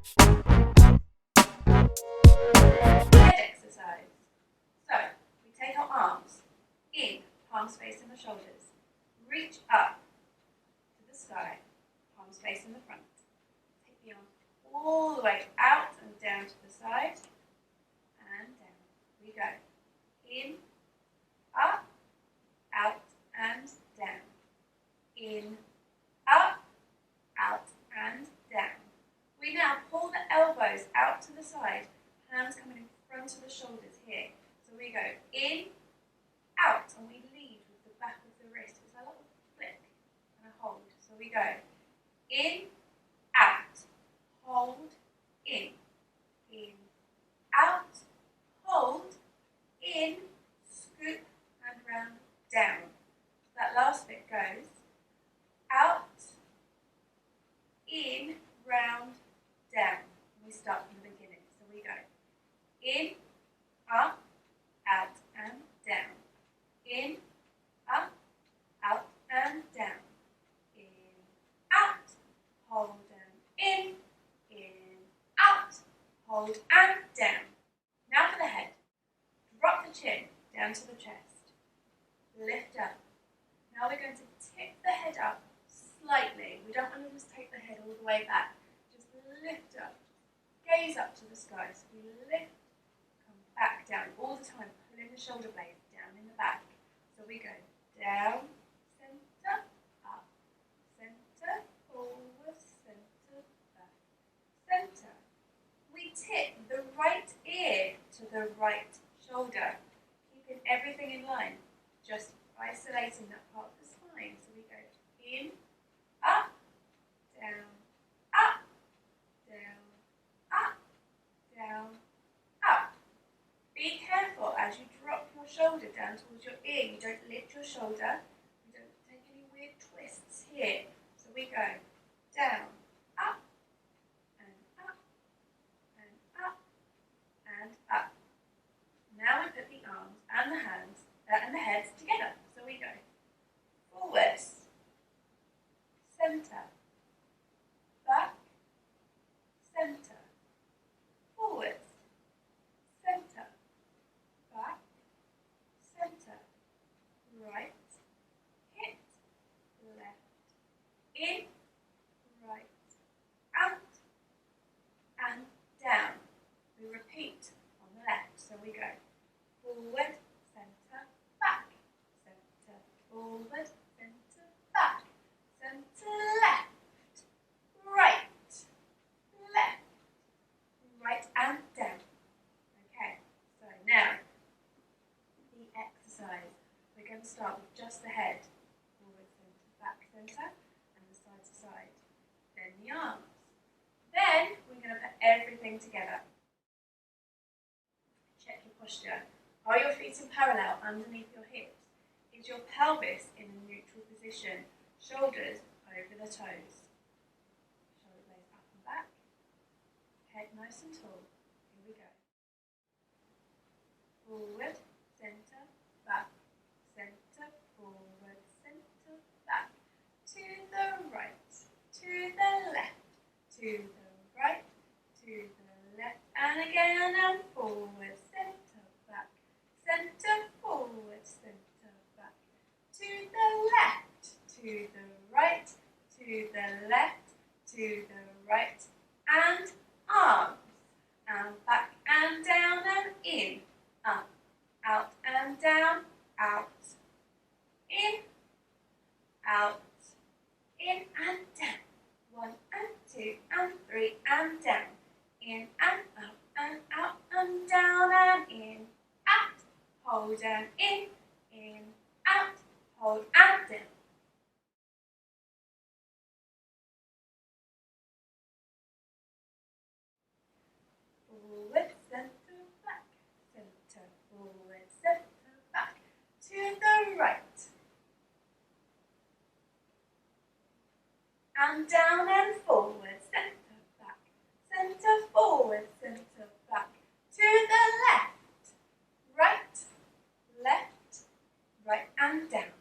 Head exercise. So, we take our arms in, palms facing the shoulders. Reach up to the sky, palms facing the front. Take the arms all the way out and down to the side and down. We go in, up, out and down. In, up, out and down. We now pull the elbows out to the side, hands coming in front of the shoulders here. So we go in, out, and we lead with the back of the wrist. It's a little flick and a hold. So we go in, out, hold, in, out, hold, in, scoop and round, down. That last bit goes out, in, round, down. We start from the beginning. So we go in, up, out and down. In, up, out and down. In, out, hold and in, out, hold and down. Now for the head. Drop the chin down to the chest. Lift up. Now we're going to tip the head up slightly. We don't want to just take the head all the way back. Just lift up. Gaze up to the sky. So we lift, come back down all the time, pulling the shoulder blades down in the back. So we go down, center, up, center, forward, center, back, center. We tip the right ear to the right shoulder, keeping everything in line, just isolating that part of the spine. So we go in, up, down, up, down, up, down, up. Be careful as you drop your shoulder down towards your ear. You don't lift your shoulder. You don't take any weird twists here. So we go down, up, and up, and up, and up. Now we put the arms and the hands and the heads together. So we go forwards, center, back, center, forwards, center, back, center, right, hip, left, in, right, out, and down. We repeat on the left. So we go forward, center, back, center, forward, center, back, center, left, right, left, right and down. Okay, so now the exercise. We're going to start with just the head, forward, center, back, center, and the side to side. Then the arms. Then we're going to put everything together. Check your posture. Are your feet in parallel underneath your hips? Is your pelvis in a neutral position? Shoulders over the toes. Shoulder blades up and back. Head nice and tall. Here we go. Forward, center, back, center, forward, center, back. To the right, to the left, to the right, to the left, and again, and forward, center, back, center, forward, center, back, to the left, to the right, to the left, to the right, and arms, and back and down and in, up, out and down, out, in, out, in and down. 1 and 2 and 3 and down. In and up and out and down and in, out, hold and in, out, hold and down. Forward, center, back, center, forward, center, back, to the right. And down and forward, center, back, center, forward, center, back, to the left, right, left, right and down.